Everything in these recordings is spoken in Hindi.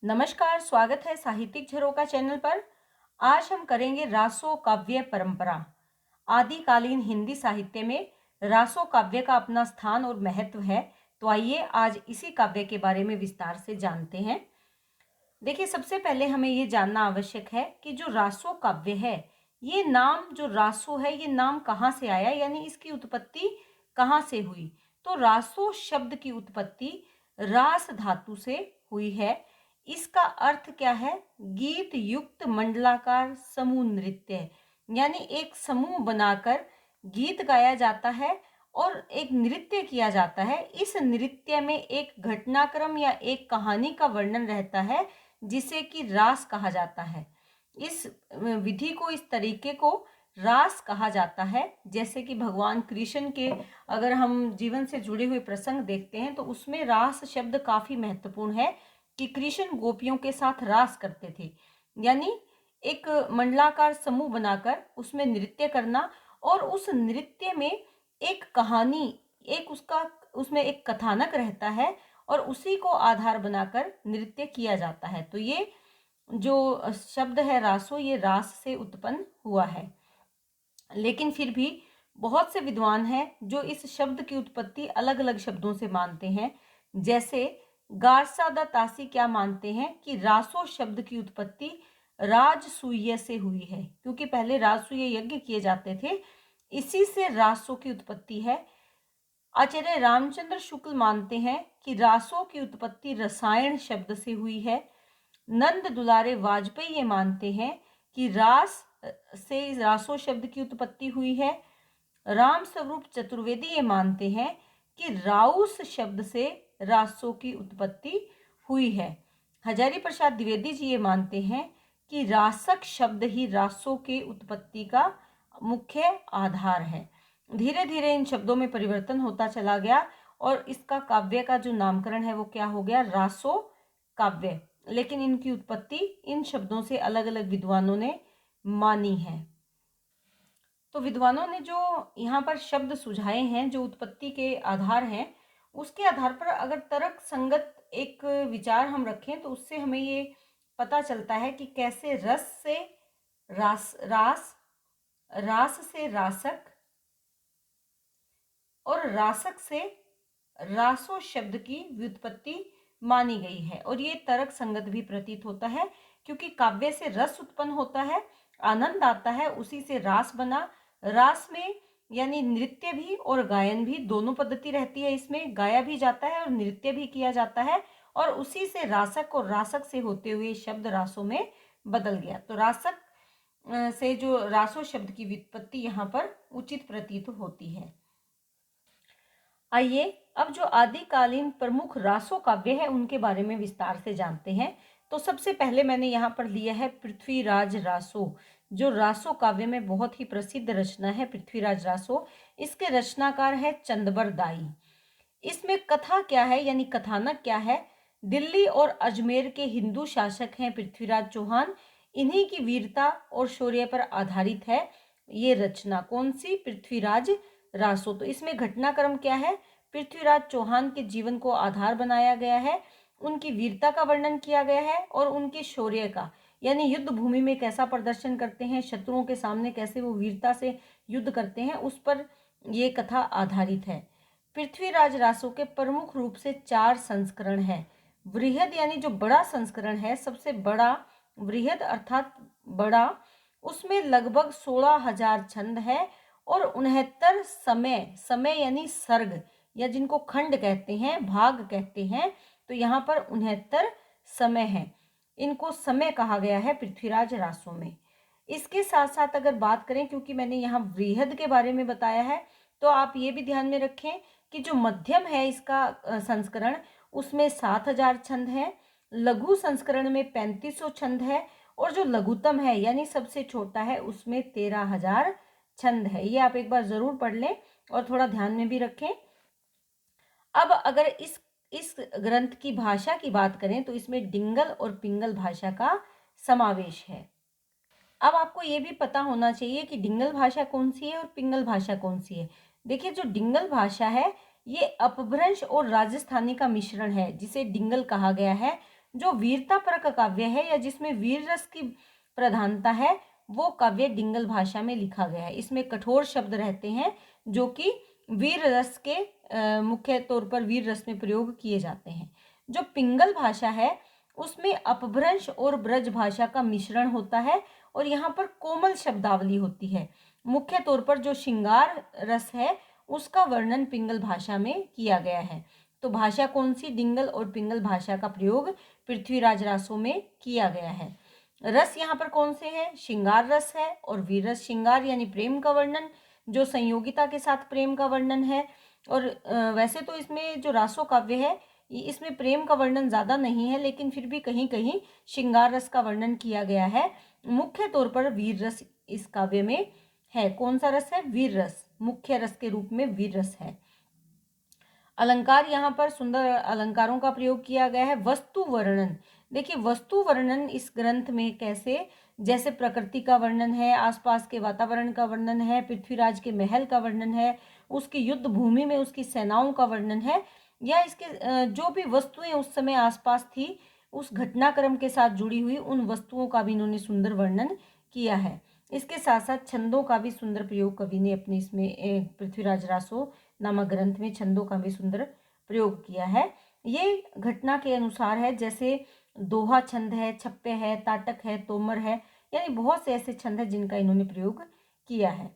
नमस्कार, स्वागत है साहित्यिक झरोका चैनल पर। आज हम करेंगे रासो काव्य परंपरा। आदिकालीन हिंदी साहित्य में रासो काव्य का अपना स्थान और महत्व है। तो आइए आज इसी काव्य के बारे में विस्तार से जानते हैं। देखिए, सबसे पहले हमें ये जानना आवश्यक है कि जो रासो काव्य है, ये नाम जो रासो है, ये नाम कहाँ से आया, यानी इसकी उत्पत्ति कहाँ से हुई। तो रासो शब्द की उत्पत्ति रास धातु से हुई है। इसका अर्थ क्या है? गीत युक्त मंडलाकार समूह नृत्य, यानी एक समूह बनाकर गीत गाया जाता है और एक नृत्य किया जाता है। इस नृत्य में एक घटनाक्रम या एक कहानी का वर्णन रहता है, जिसे कि रास कहा जाता है। इस विधि को, इस तरीके को रास कहा जाता है। जैसे कि भगवान कृष्ण के अगर हम जीवन से जुड़े हुए प्रसंग देखते हैं तो उसमें रास शब्द काफी महत्वपूर्ण है कि कृष्ण गोपियों के साथ रास करते थे, यानी एक मंडलाकार समूह बनाकर उसमें नृत्य करना और उस नृत्य में एक कहानी, एक उसमें एक कथानक रहता है और उसी को आधार बनाकर नृत्य किया जाता है। तो ये जो शब्द है रासो, ये रास से उत्पन्न हुआ है। लेकिन फिर भी बहुत से विद्वान हैं जो इस शब्द की उत्पत्ति अलग अलग शब्दों से मानते हैं। जैसे गारसा द तासी क्या मानते हैं कि रासो शब्द की उत्पत्ति राजसूय से हुई है, क्योंकि पहले राजसूय यज्ञ किए जाते थे, इसी से रासो की उत्पत्ति है। आचार्य रामचंद्र शुक्ल मानते हैं कि रासो की उत्पत्ति रसायन शब्द से हुई है। नंद दुलारे वाजपेयी ये मानते हैं कि रास से रासो शब्द की उत्पत्ति हुई है। राम स्वरूप चतुर्वेदी ये मानते हैं कि राउस शब्द से रासो की उत्पत्ति हुई है। हजारी प्रसाद द्विवेदी जी ये मानते हैं कि रासक शब्द ही रासो के उत्पत्ति का मुख्य आधार है। धीरे धीरे इन शब्दों में परिवर्तन होता चला गया और इसका काव्य का जो नामकरण है वो क्या हो गया? रासो काव्य। लेकिन इनकी उत्पत्ति इन शब्दों से अलग अलग विद्वानों ने मानी है। तो विद्वानों ने जो यहाँ पर शब्द सुझाए हैं, जो उत्पत्ति के आधार हैं, उसके आधार पर अगर तर्क संगत एक विचार हम रखें तो उससे हमें ये पता चलता है कि कैसे रस से रास, रास से रासक और रासक से रासो शब्द की व्युत्पत्ति मानी गई है। और ये तर्क संगत भी प्रतीत होता है, क्योंकि काव्य से रस उत्पन्न होता है, आनंद आता है, उसी से रास बना। रास में यानी नृत्य भी और गायन भी, दोनों पद्धति रहती है, इसमें गाया भी जाता है और नृत्य भी किया जाता है, और उसी से रासक और रासक से होते हुए शब्द रासों में बदल गया। तो रासक से जो रासो शब्द की व्युत्पत्ति यहाँ पर उचित प्रतीत होती है। आइए अब जो आदिकालीन प्रमुख रासो काव्य है उनके बारे में विस्तार से जानते हैं। तो सबसे पहले मैंने यहाँ पर लिया है पृथ्वीराज रासो, जो रासो काव्य में बहुत ही प्रसिद्ध रचना है पृथ्वीराज रासो। इसके रचनाकार है चंदबर दाई। इसमें कथा क्या है, यानी कथानक क्या है? दिल्ली और अजमेर के हिंदू शासक हैं पृथ्वीराज चौहान, इन्हीं की वीरता और शौर्य पर आधारित है ये रचना। कौन सी? पृथ्वीराज रासो। तो इसमें घटनाक्रम क्या है? पृथ्वीराज चौहान के जीवन को आधार बनाया गया है, उनकी वीरता का वर्णन किया गया है और उनके शौर्य का, यानी युद्ध भूमि में कैसा प्रदर्शन करते हैं, शत्रुओं के सामने कैसे वो वीरता से युद्ध करते हैं, उस पर ये कथा आधारित है। पृथ्वीराज रासो के प्रमुख रूप से 4 संस्करण हैं। वृहद यानी जो बड़ा संस्करण है, सबसे बड़ा वृहद अर्थात बड़ा, उसमें लगभग 16,000 छंद है और 69 समय यानी सर्ग, या जिनको खंड कहते हैं, भाग कहते हैं, तो यहाँ पर 69 समय है। इनको समय कहा गया है पृथ्वीराज रासो में। इसके साथ साथ अगर बात करें, क्योंकि मैंने यहाँ वृहद के बारे में बताया है, तो आप ये भी ध्यान में रखें कि जो मध्यम है इसका संस्करण, उसमें 7,000 छंद है। लघु संस्करण में 3500 छंद है और जो लघुतम है यानी सबसे छोटा है, उसमें 13,000 छंद है। ये आप एक बार जरूर पढ़ लें और थोड़ा ध्यान में भी रखें। अब अगर इस ग्रंथ की भाषा की बात करें तो इसमें डिंगल और पिंगल भाषा का समावेश है। अब आपको ये भी पता होना चाहिए कि डिंगल भाषा कौन सी है और पिंगल भाषा कौन सी है। देखिए, जो डिंगल भाषा है ये अपभ्रंश और राजस्थानी का मिश्रण है, जिसे डिंगल कहा गया है। जो वीरता परक काव्य है या जिसमें वीर रस की प्रधानता है वो काव्य डिंगल भाषा में लिखा गया है। इसमें कठोर शब्द रहते हैं जो कि वीर रस के मुख्य तौर पर वीर रस में प्रयोग किए जाते हैं। जो पिंगल भाषा है उसमें अपभ्रंश और ब्रज भाषा का मिश्रण होता है और यहाँ पर कोमल शब्दावली होती है। मुख्य तौर पर जो श्रृंगार रस है उसका वर्णन पिंगल भाषा में किया गया है। तो भाषा कौन सी? डिंगल और पिंगल भाषा का प्रयोग पृथ्वीराज रासों में किया गया है। रस यहाँ पर कौन से हैं? श्रृंगार रस है और वीर रस। श्रृंगार यानी प्रेम का वर्णन, जो संयोगिता के साथ प्रेम का वर्णन है। और वैसे तो इसमें जो रासो काव्य है इसमें प्रेम का वर्णन ज़्यादा नहीं है, लेकिन फिर भी कहीं कहीं श्रृंगार रस का वर्णन किया गया है। मुख्य तौर पर वीर रस इस काव्य में है। कौन सा रस है? वीर रस। मुख्य रस के रूप में वीर रस है। अलंकार, यहाँ पर सुंदर अलंकारों का प्रयोग किया गया है। वस्तु वर्णन, देखिए वस्तु वर्णन इस ग्रंथ में कैसे, जैसे प्रकृति का वर्णन है, आसपास के वातावरण का वर्णन है, पृथ्वीराज के महल का वर्णन है, उसकी युद्ध भूमि में उसकी सेनाओं का वर्णन है, या इसके जो भी वस्तुएं उस समय आसपास थी उस घटनाक्रम के साथ जुड़ी हुई उन वस्तुओं का भी इन्होंने सुंदर वर्णन किया है। इसके साथ साथ छंदों का भी सुंदर प्रयोग कवि ने अपने इसमें पृथ्वीराज रासो नामक ग्रंथ में छंदों का भी सुंदर प्रयोग किया है। ये घटना के अनुसार है, जैसे दोहा छंद है, छप्पे है, ताटक है, तोमर है, यानी बहुत से ऐसे छंद है जिनका इन्होंने प्रयोग किया है।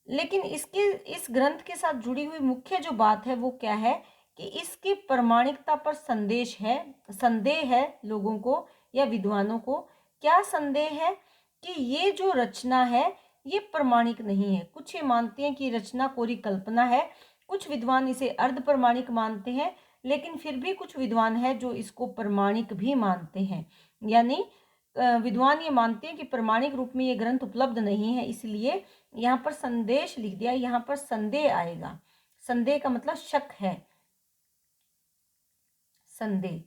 लेकिन इस ग्रंथ के साथ जुड़ी हुई मुख्य जो बात है वो क्या है कि इसकी प्रमाणिकता पर संदेह है लोगों को या विद्वानों को। क्या संदेह है? कि ये जो रचना है ये प्रमाणिक नहीं है। कुछ ये मानते हैं कि रचना कोरी कल्पना है, कुछ विद्वान इसे अर्ध प्रमाणिक मानते हैं, लेकिन फिर भी कुछ विद्वान है जो इसको प्रमाणिक भी मानते हैं। यानी विद्वान ये मानते हैं कि प्रमाणिक रूप में ये ग्रंथ उपलब्ध नहीं है, इसलिए यहाँ पर संदेश लिख दिया। यहाँ पर संदेह आएगा। संदेह का मतलब शक है। संदेह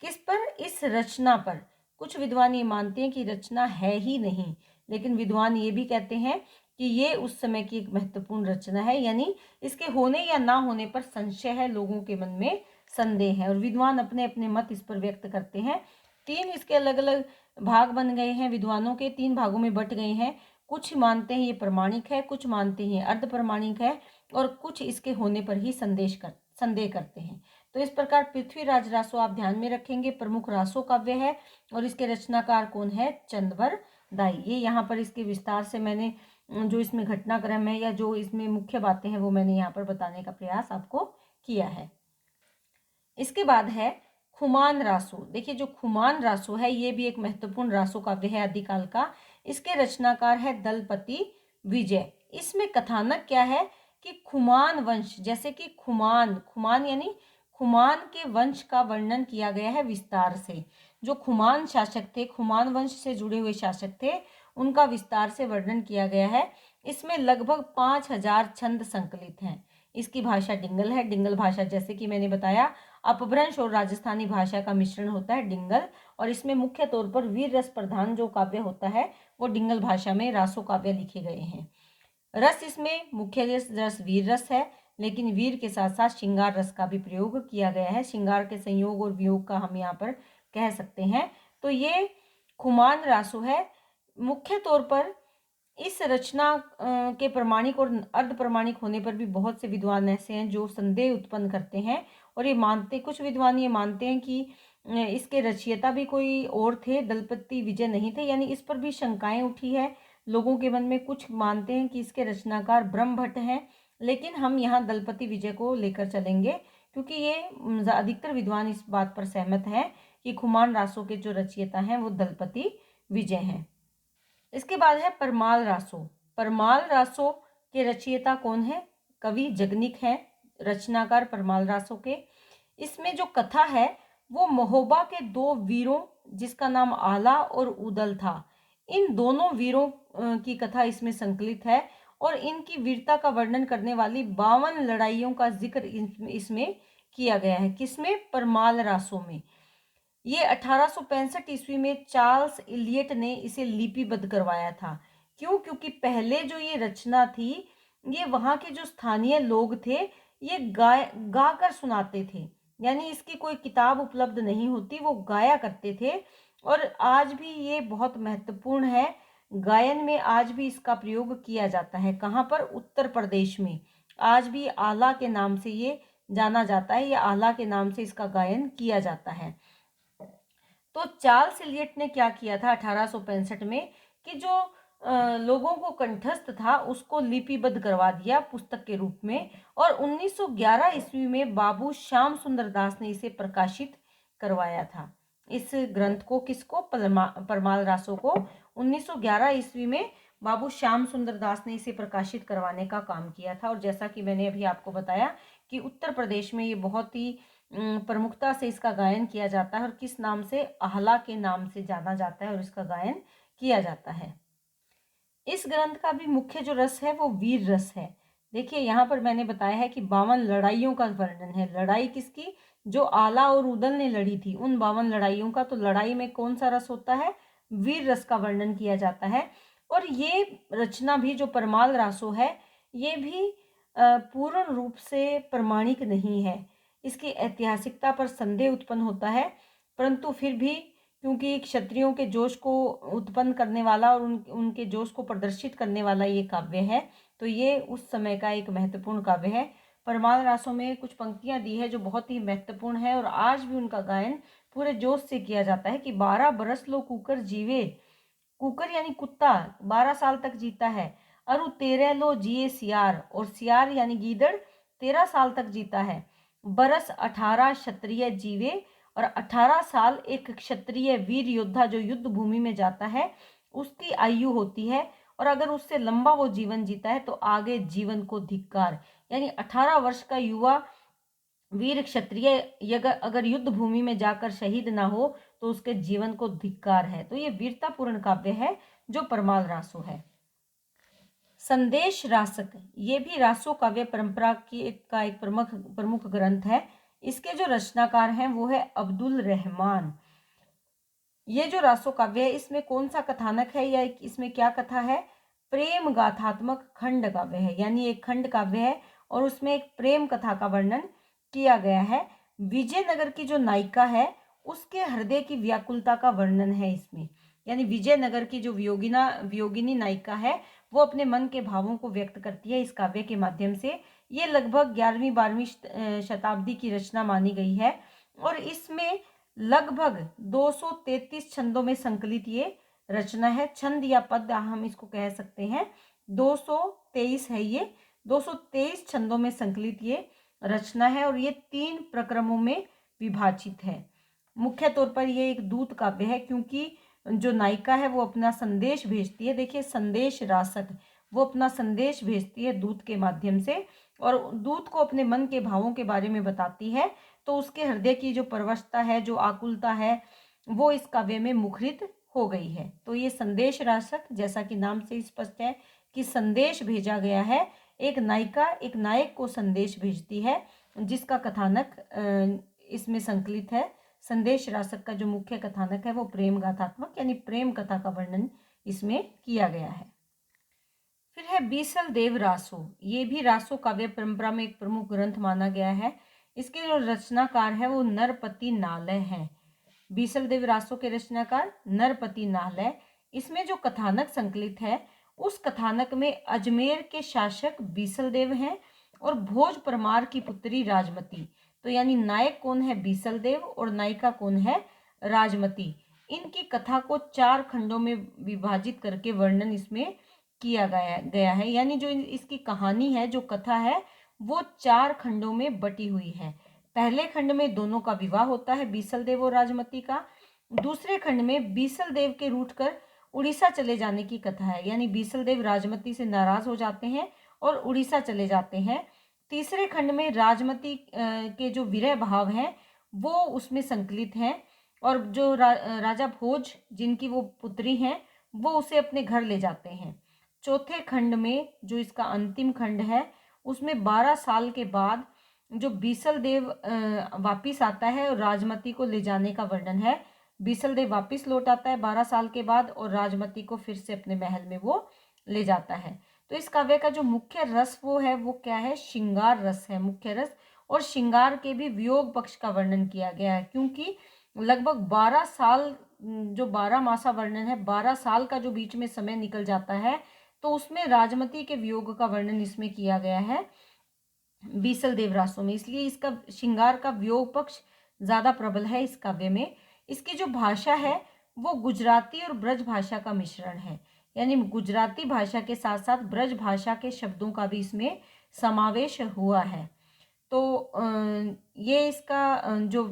किस पर? इस रचना पर। कुछ विद्वान ये मानते हैं कि रचना है ही नहीं, लेकिन विद्वान ये भी कहते हैं कि ये उस समय की एक महत्वपूर्ण रचना है, यानी इसके होने या ना होने पर संशय है, लोगों के मन में संदेह है और विद्वान अपने अपने मत इस पर व्यक्त करते हैं। 3 इसके अलग अलग भाग बन गए हैं, विद्वानों के 3 भागों में बट गए हैं। कुछ मानते हैं ये प्रमाणिक है, कुछ मानते हैं अर्ध प्रमाणिक है और कुछ इसके होने पर ही संदेह करते हैं। तो इस प्रकार पृथ्वीराज रासो आप ध्यान में रखेंगे प्रमुख रासो काव्य है और इसके रचनाकार कौन है? चंदवर दाई। ये यहाँ पर इसके विस्तार से मैंने जो इसमें घटनाक्रम है या जो इसमें मुख्य बातें हैं वो मैंने यहाँ पर बताने का प्रयास आपको किया है। इसके बाद है खुमान रासो। देखिए जो खुमान रासो है ये भी एक महत्वपूर्ण रासो काव्य है आदिकाल का। इसके रचनाकार है दलपति विजय। इसमें कथानक क्या है कि खुमान वंश, जैसे कि खुमान यानी खुमान के वंश का वर्णन किया गया है विस्तार से। जो खुमान शासक थे, खुमान वंश से जुड़े हुए शासक थे, उनका विस्तार से वर्णन किया गया है। इसमें लगभग 5000 छंद संकलित हैं। इसकी भाषा डिंगल है। डिंगल भाषा जैसे कि मैंने बताया अपभ्रंश और राजस्थानी भाषा का मिश्रण होता है डिंगल, और इसमें मुख्य तौर पर वीर रस प्रधान जो काव्य होता है वो डिंगल भाषा में रासो काव्य लिखे गए हैं। रस इसमें मुख्य रस वीर रस है, लेकिन वीर के साथ साथ श्रृंगार रस का भी प्रयोग किया गया है। श्रृंगार के संयोग और वियोग का हम यहाँ पर कह सकते हैं। तो ये खुमान रासो है। मुख्य तौर पर इस रचना के प्रमाणिक और अर्ध प्रमाणिक होने पर भी बहुत से विद्वान ऐसे हैं जो संदेह उत्पन्न करते हैं और ये मानते, कुछ विद्वान ये मानते हैं कि इसके रचयिता भी कोई और थे, दलपति विजय नहीं थे, यानी इस पर भी शंकाएं उठी है लोगों के मन में। कुछ मानते हैं कि इसके रचनाकार ब्रह्मभट्ट हैं, लेकिन हम यहाँ दलपति विजय को लेकर चलेंगे क्योंकि ये अधिकतर विद्वान इस बात पर सहमत हैं कि खुमान रासो के जो रचयिता हैं वो दलपति विजय हैं। इसके बाद है परमाल रासो। परमाल रासो के रचयिता कौन है? कवि जगनिक हैं, रचनाकार परमाल रासो के। इसमें जो कथा है वो महोबा के 2 वीरों जिसका नाम आला और उदल था, इन दोनों वीरों की कथा इसमें संकलित है और इनकी वीरता का वर्णन करने वाली 52 लड़ाइयों का जिक्र इसमें किया गया है। किसमें? परमाल रासो में। ये 1865 ईस्वी में चार्ल्स इलियट ने इसे लिपिबद्ध करवाया था। क्यों? क्योंकि पहले जो ये रचना थी ये वहाँ के जो स्थानीय लोग थे ये गा कर सुनाते थे, यानी इसकी कोई किताब उपलब्ध नहीं होती, वो गाया करते थे। और आज भी ये बहुत महत्वपूर्ण है, गायन में आज भी इसका प्रयोग किया जाता है। कहाँ पर? उत्तर प्रदेश में आज भी आला के नाम से ये जाना जाता है, या आला के नाम से इसका गायन किया जाता है। तो चार्ल्स इलियट ने क्या किया था 1865 में, कि जो लोगों को कंठस्थ था उसको लिपिबद्ध करवा दिया पुस्तक के रूप में, और 1911 ईस्वी में बाबू श्याम सुंदर दास ने इसे प्रकाशित करवाया था। इस ग्रंथ को, किसको? परमाल रासो को 1911 ईस्वी में बाबू श्याम सुंदर दास ने इसे प्रकाशित करवाने का काम किया था। और जैसा कि मैंने अभी आपको बताया कि उत्तर प्रदेश में ये बहुत ही प्रमुखता से इसका गायन किया जाता है, और किस नाम से? आहला के नाम से जाना जाता है और इसका गायन किया जाता है। इस ग्रंथ का भी मुख्य जो रस है वो वीर रस है। देखिए यहाँ पर मैंने बताया है कि 52 लड़ाइयों का वर्णन है। लड़ाई किसकी? जो आला और उदल ने लड़ी थी, उन 52 लड़ाइयों का। तो लड़ाई में कौन सा रस होता है? वीर रस का वर्णन किया जाता है। और ये रचना भी, जो परमाल रासो है, ये भी पूर्ण रूप से प्रमाणिक नहीं है। इसकी ऐतिहासिकता पर संदेह उत्पन्न होता है, परंतु फिर भी क्योंकि क्षत्रियों के जोश को उत्पन्न करने वाला और उनके जोश को प्रदर्शित करने वाला ये काव्य है, तो ये उस समय का एक महत्वपूर्ण काव्य है। परमाल रासों में कुछ पंक्तियां दी है जो बहुत ही महत्वपूर्ण है, और आज भी उनका गायन पूरे जोश से किया जाता है कि 12 बरस लो कुकर जीवे, कुकर यानी कुत्ता 12 साल तक जीता है, अरु 13 लो जिए सियार, और सियार यानी गीदड़ 13 साल तक जीता है, बरस 18 क्षत्रिय जीवे, और 18 साल एक क्षत्रिय वीर योद्धा जो युद्ध भूमि में जाता है उसकी आयु होती है, और अगर उससे लंबा वो जीवन जीता है तो आगे जीवन को धिक्कार। यानी 18 वर्ष का युवा वीर क्षत्रिय अगर युद्ध भूमि में जाकर शहीद ना हो तो उसके जीवन को धिक्कार है। तो ये वीरतापूर्ण काव्य है जो परमाल रासो है। संदेश रासक, ये भी रासो काव्य परंपरा की एक प्रमुख ग्रंथ है। इसके जो रचनाकार हैं वो है अब्दुल रहमान। ये जो रासो काव्य है इसमें कौन सा कथानक है, या इसमें क्या कथा है? प्रेम गाथात्मक खंड काव्य है, यानी एक खंड काव्य है और उसमें एक प्रेम कथा का वर्णन किया गया है। विजयनगर की जो नायिका है उसके हृदय की व्याकुलता का वर्णन है इसमें। यानी विजयनगर की जो वियोगिनी नायिका है वो अपने मन के भावों को व्यक्त करती है इस काव्य के माध्यम से। ये लगभग 11वीं-12वीं शताब्दी की रचना मानी गई है, और इसमें लगभग 233 छंदों में संकलित ये रचना है। छंद या पद हम इसको कह सकते हैं। 223 है ये, 223 छंदों में संकलित ये रचना है, और ये 3 प्रक्रमों में विभाजित है। मुख्य तौर पर ये एक दूत काव्य है, क्योंकि जो नायिका है वो अपना संदेश भेजती है। देखिए, संदेश रासक, वो अपना संदेश भेजती है दूत के माध्यम से, और दूत को अपने मन के भावों के बारे में बताती है। तो उसके हृदय की जो परवशता है, जो आकुलता है, वो इस काव्य में मुखरित हो गई है। तो ये संदेश रासक, जैसा कि नाम से स्पष्ट है कि संदेश भेजा गया है। एक नायिका एक नायक को संदेश भेजती है, जिसका कथानक इसमें संकलित है। संदेश रासक का जो मुख्य कथानक है वो प्रेम गाथात्मक यानी प्रेम कथा का वर्णन इसमें किया गया है। फिर है बीसल देव रासो। ये भी रासो काव्य परंपरा में एक प्रमुख ग्रंथ माना गया है। इसके जो रचनाकार है वो नरपति नालय है। बीसल देव रासो के रचनाकार नरपति नालय। इसमें जो कथानक संकलित है उस कथानक में अजमेर के शासक बीसल देव हैं और भोज परमार की पुत्री राजमती। तो यानी नायक कौन है? बीसल देव, और नायिका कौन है? राजमती। इनकी कथा को 4 खंडों में विभाजित करके वर्णन इसमें किया गया है। यानी जो इसकी कहानी है, जो कथा है, वो 4 खंडों में बटी हुई है। पहले खंड में दोनों का विवाह होता है, बीसल देव और राजमती का। दूसरे खंड में बीसल देव के रूठकर उड़ीसा चले जाने की कथा है, यानी बीसल देव राजमती से नाराज हो जाते हैं और उड़ीसा चले जाते हैं। तीसरे खंड में राजमती के जो विरह भाव हैं वो उसमें संकलित हैं, और जो राजा भोज जिनकी वो पुत्री हैं वो उसे अपने घर ले जाते हैं। चौथे खंड में जो इसका अंतिम खंड है उसमें 12 साल के बाद जो बीसल देव वापिस आता है और राजमती को ले जाने का वर्णन है। बीसल देव वापिस लौट आता है 12 साल के बाद और राजमती को फिर से अपने महल में वो ले जाता है। तो इस काव्य का जो मुख्य रस वो है वो क्या है? श्रृंगार रस है मुख्य रस, और श्रृंगार के भी वियोग पक्ष का वर्णन किया गया है, क्योंकि लगभग 12 साल जो 12 मासा वर्णन है, 12 साल का जो बीच में समय निकल जाता है, तो उसमें राजमती के वियोग का वर्णन इसमें किया गया है बीसल देव रासों में। इसलिए इसका श्रृंगार का वियोग पक्ष ज़्यादा प्रबल है इस काव्य में। इसकी जो भाषा है वो गुजराती और ब्रज भाषा का मिश्रण है, यानी गुजराती भाषा के साथ साथ ब्रज भाषा के शब्दों का भी इसमें समावेश हुआ है। तो ये इसका जो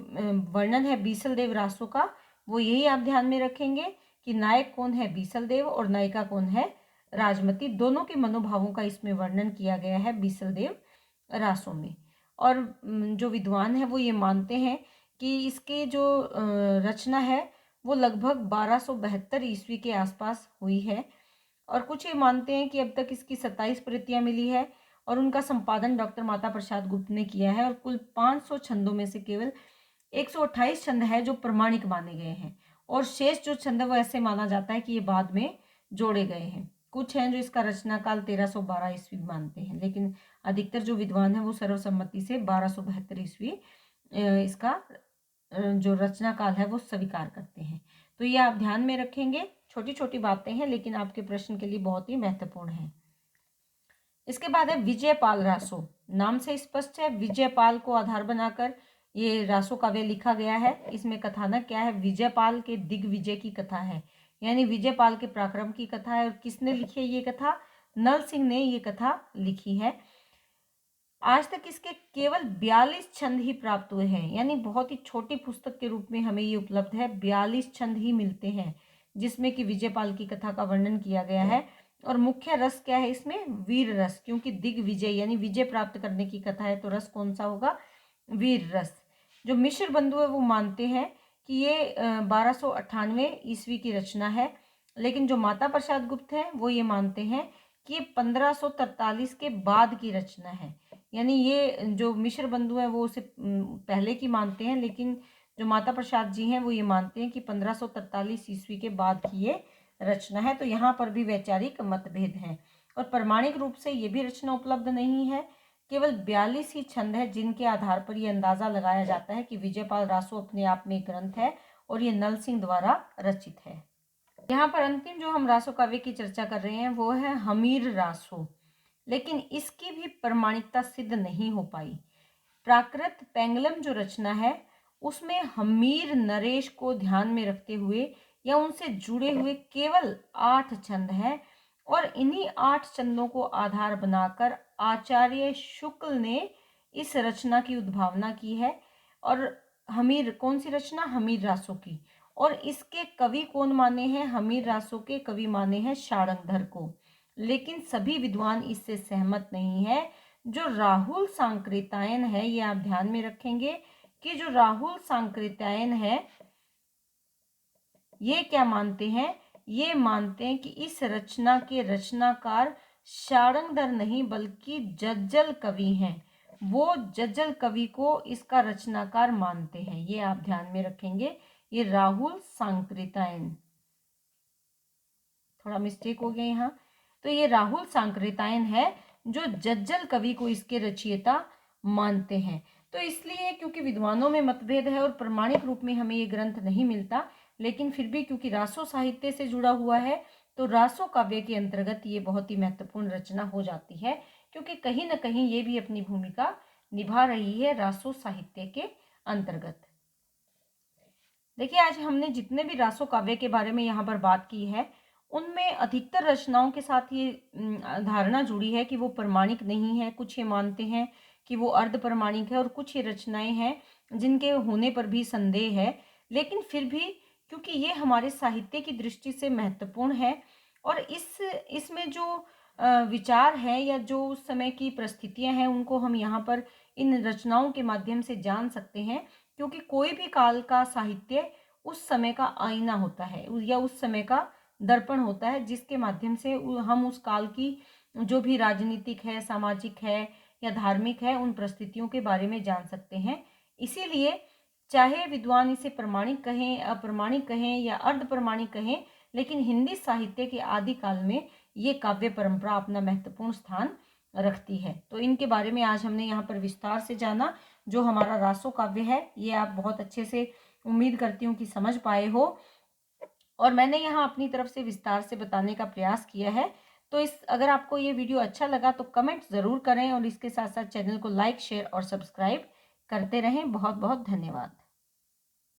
वर्णन है बीसल देव रासों का, वो यही आप ध्यान में रखेंगे कि नायक कौन है बीसल देव और नायिका कौन है राजमती। दोनों के मनोभावों का इसमें वर्णन किया गया है बीसल देव रासों में। और जो विद्वान है वो ये मानते हैं कि इसके जो रचना है वो लगभग 1272 ईस्वी के आसपास हुई है। और कुछ ये मानते हैं कि अब तक इसकी 27 प्रतियां मिली है और उनका संपादन डॉक्टर माता प्रसाद गुप्त ने किया है। और कुल 500 छंदों में से केवल 128 छंद है जो प्रमाणिक माने गए हैं, और शेष जो छंद है वो ऐसे माना जाता है कि ये बाद में जोड़े गए हैं। कुछ हैं जो इसका रचना काल 1312 ईस्वी मानते हैं, लेकिन अधिकतर जो विद्वान हैं वो सर्वसम्मति से 1272 ईस्वी इसका जो रचना काल है वो स्वीकार करते हैं। तो ये आप ध्यान में रखेंगे। छोटी छोटी बातें हैं लेकिन आपके प्रश्न के लिए बहुत ही महत्वपूर्ण है। इसके बाद है विजयपाल रासो। नाम से स्पष्ट है, विजयपाल को आधार बनाकर ये रासो काव्य लिखा गया है। इसमें कथानक क्या है, विजयपाल के दिग्विजय की कथा है, यानी विजयपाल के पराक्रम की कथा है। और किसने लिखी है ये कथा? नल सिंह ने ये कथा लिखी है। आज तक इसके केवल 42 छंद ही प्राप्त हुए हैं, यानी बहुत ही छोटी पुस्तक के रूप में हमें ये उपलब्ध है। 42 छंद ही मिलते हैं जिसमें कि विजयपाल की कथा का वर्णन किया गया है। और मुख्य रस क्या है इसमें? वीर रस, क्योंकि दिग्विजय यानी विजय प्राप्त करने की कथा है, तो रस कौन सा होगा? वीर रस। जो मिश्र बंधु है वो मानते हैं कि ये 1298 ईस्वी की रचना है, लेकिन जो माता प्रसाद गुप्त है वो ये मानते हैं कि ये 1543 के बाद की रचना है। यानी ये जो मिश्र बंधु है वो उसे पहले की मानते हैं, लेकिन जो माता प्रसाद जी हैं वो ये मानते हैं कि 1543 ईस्वी के बाद की ये रचना है। तो यहाँ पर भी वैचारिक मतभेद हैं और प्रमाणिक रूप से ये भी रचना उपलब्ध नहीं है। केवल 42 ही छंद है जिनके आधार पर यह अंदाजा लगाया जाता है कि विजयपाल रासो अपने आप में एक ग्रंथ है और ये नल सिंह द्वारा रचित है। यहाँ पर अंतिम जो हम रासो काव्य की चर्चा कर रहे हैं वो है हमीर रासो, लेकिन इसकी भी प्रमाणिकता सिद्ध नहीं हो पाई। प्राकृत पेंगलम जो रचना है उसमें हमीर नरेश को ध्यान में रखते हुए या उनसे जुड़े हुए केवल 8 छंद हैं, और इन्हीं 8 छंदों को आधार बनाकर आचार्य शुक्ल ने इस रचना की उद्भावना की है। और हमीर कौन सी रचना? हमीर रासो की। और इसके कवि कौन माने हैं? हमीर रासो के कवि माने हैं शार्ंगधर को। लेकिन सभी विद्वान इससे सहमत नहीं है। जो राहुल सांकृत्यायन है, ये आप ध्यान में रखेंगे कि जो राहुल सांकृत्यायन है ये क्या मानते हैं? ये मानते हैं कि इस रचना के रचनाकार शार्ंगधर नहीं बल्कि जज्जल कवि हैं। वो जज्जल कवि को इसका रचनाकार मानते हैं। ये आप ध्यान में रखेंगे। ये राहुल सांकृत्यायन, थोड़ा मिस्टेक हो गया यहाँ, तो ये राहुल सांकृत्यायन है जो जज्जल कवि को इसके रचयिता मानते हैं। तो इसलिए क्योंकि विद्वानों में मतभेद है और प्रमाणिक रूप में हमें ये ग्रंथ नहीं मिलता, लेकिन फिर भी क्योंकि रासो साहित्य से जुड़ा हुआ है तो रासो काव्य के अंतर्गत ये बहुत ही महत्वपूर्ण रचना हो जाती है, क्योंकि कहीं ना कहीं ये भी अपनी भूमिका निभा रही है रासो साहित्य के अंतर्गत। देखिए, आज हमने जितने भी रासो काव्य के बारे में यहाँ पर बात की है उनमें अधिकतर रचनाओं के साथ ये धारणा जुड़ी है कि वो प्रमाणिक नहीं है। कुछ ये मानते हैं कि वो अर्ध प्रमाणिक है और कुछ ये रचनाएं हैं जिनके होने पर भी संदेह है। लेकिन फिर भी क्योंकि ये हमारे साहित्य की दृष्टि से महत्वपूर्ण है और इसमें जो विचार है या जो उस समय की परिस्थितियां हैं उनको हम यहाँ पर इन रचनाओं के माध्यम से जान सकते हैं, क्योंकि कोई भी काल का साहित्य उस समय का आईना होता है या उस समय का दर्पण होता है, जिसके माध्यम से हम उस काल की जो भी राजनीतिक है, सामाजिक है या धार्मिक है, उन परिस्थितियों के बारे में जान सकते हैं। इसीलिए चाहे विद्वान इसे प्रमाणिक कहें, अप्रमाणिक कहें या अर्ध प्रमाणिक कहें, लेकिन हिंदी साहित्य के आदि काल में ये काव्य परंपरा अपना महत्वपूर्ण स्थान रखती है। तो इनके बारे में आज हमने यहाँ पर विस्तार से जाना। जो हमारा रासो काव्य है ये आप बहुत अच्छे से, उम्मीद करती हूँ कि समझ पाए हो, और मैंने यहाँ अपनी तरफ से विस्तार से बताने का प्रयास किया है। तो अगर आपको ये वीडियो अच्छा लगा तो कमेंट ज़रूर करें, और इसके साथ साथ चैनल को लाइक, शेयर और सब्सक्राइब करते रहें। बहुत बहुत धन्यवाद।